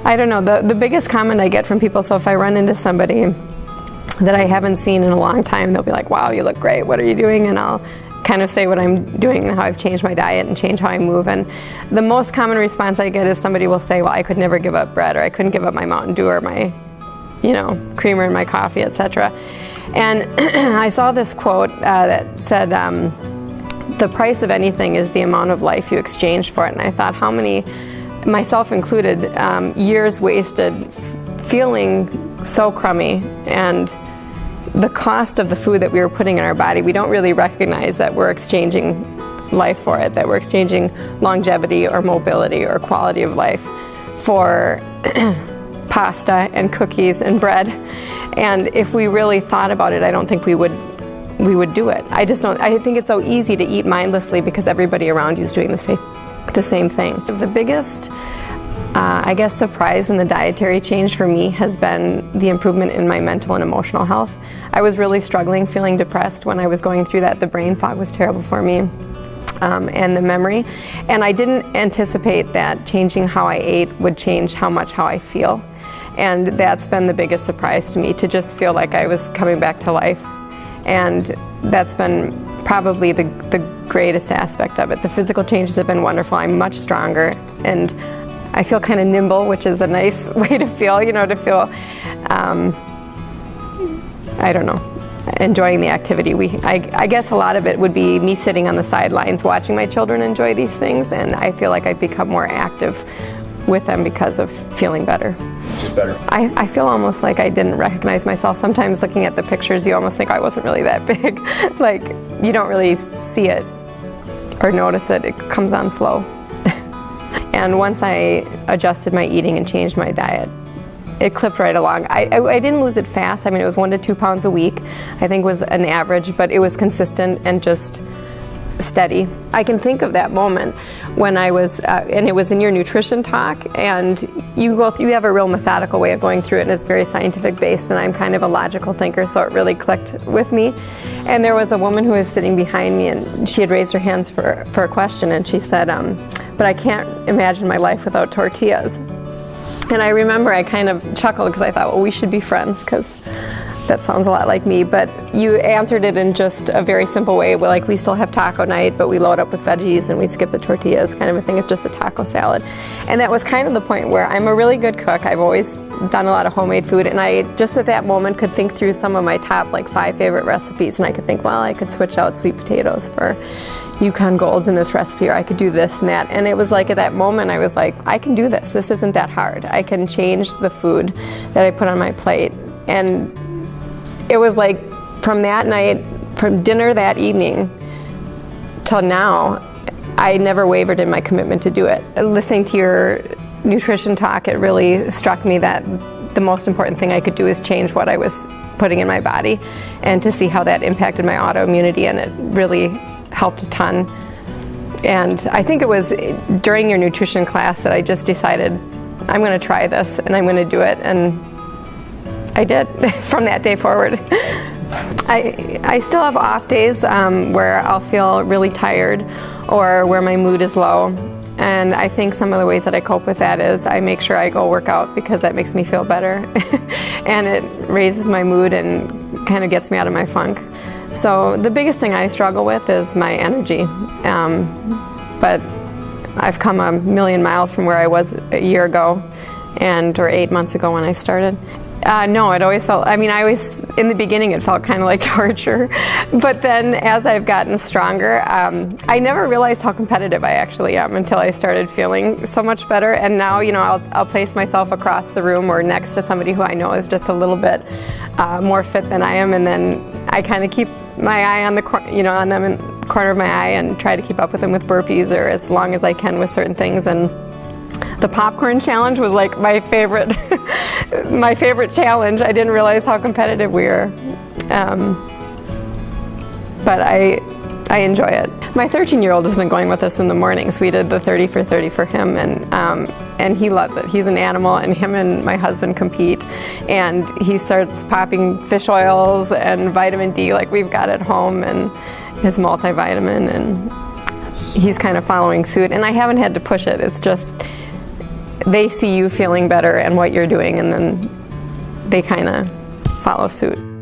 I don't know, the biggest comment I get from people, so if I run into somebody that I haven't seen in a long time, they'll be like, wow, you look great, what are you doing? And I'll kind of say what I'm doing and how I've changed my diet and changed how I move. And the most common response I get is somebody will say, well, I could never give up bread, or I couldn't give up my Mountain Dew or my, creamer in my coffee, etc. And I saw this quote that said, the price of anything is the amount of life you exchange for it. And I thought, how many, myself included, years wasted feeling so crummy, and the cost of the food that we were putting in our body, we don't really recognize that we're exchanging life for it, that we're exchanging longevity or mobility or quality of life for pasta and cookies and bread. And if we really thought about it, I don't think we would do it. I think it's so easy to eat mindlessly because everybody around you is doing the same thing. The biggest surprise in the dietary change for me has been the improvement in my mental and emotional health. I was really struggling, feeling depressed when I was going through that. The brain fog was terrible for me, and the memory. And I didn't anticipate that changing how I ate would change how I feel. And that's been the biggest surprise to me, to just feel like I was coming back to life. And that's been probably the greatest aspect of it. The physical changes have been wonderful. I'm much stronger, and I feel kind of nimble, which is a nice way to feel, enjoying the activity. I guess a lot of it would be me sitting on the sidelines watching my children enjoy these things, and I feel like I've become more active with them because of feeling better. Just better. I feel almost like I didn't recognize myself. Sometimes looking at the pictures, you almost think I wasn't really that big. Like, you don't really see it or notice it. It comes on slow. And once I adjusted my eating and changed my diet, it clipped right along. I didn't lose it fast. I mean, it was 1 to 2 pounds a week, I think was an average, but it was consistent and just steady. I can think of that moment when I was, and it was in your nutrition talk, and you have a real methodical way of going through it, and it's very scientific based, and I'm kind of a logical thinker, so it really clicked with me. And there was a woman who was sitting behind me, and she had raised her hands for a question, and she said, but I can't imagine my life without tortillas. And I remember I kind of chuckled because I thought, well, we should be friends, because that sounds a lot like me. But you answered it in just a very simple way. We still have taco night, but we load up with veggies and we skip the tortillas kind of a thing. It's just a taco salad. And that was kind of the point where I'm a really good cook. I've always done a lot of homemade food, and I just at that moment could think through some of my top 5 favorite recipes, and I could think, well, I could switch out sweet potatoes for Yukon Golds in this recipe, or I could do this and that. And it was like at that moment I was like, I can do this. This isn't that hard. I can change the food that I put on my plate. And it was like from that night, from dinner that evening till now, I never wavered in my commitment to do it. Listening to your nutrition talk, it really struck me that the most important thing I could do is change what I was putting in my body, and to see how that impacted my autoimmunity, and it really helped a ton. And I think it was during your nutrition class that I just decided, I'm going to try this and I'm going to do it, and I did from that day forward. I still have off days where I'll feel really tired or where my mood is low, and I think some of the ways that I cope with that is I make sure I go work out, because that makes me feel better and it raises my mood and kind of gets me out of my funk. So the biggest thing I struggle with is my energy, but I've come a million miles from where I was a year ago, or 8 months ago when I started. No, it always felt, in the beginning it felt kind of like torture, but then as I've gotten stronger, I never realized how competitive I actually am until I started feeling so much better. And now, I'll place myself across the room or next to somebody who I know is just a little bit more fit than I am, and then I kind of keep my eye on on them in the corner of my eye and try to keep up with them with burpees, or as long as I can with certain things. And the popcorn challenge was like my favorite my favorite challenge. I didn't realize how competitive we were, but I enjoy it. My 13-year-old has been going with us in the mornings. We did the 30 for 30 for him, and he loves it. He's an animal, and him and my husband compete, and he starts popping fish oils and vitamin D like we've got at home, and his multivitamin, and he's kind of following suit. And I haven't had to push it. It's just they see you feeling better and what you're doing, and then they kind of follow suit.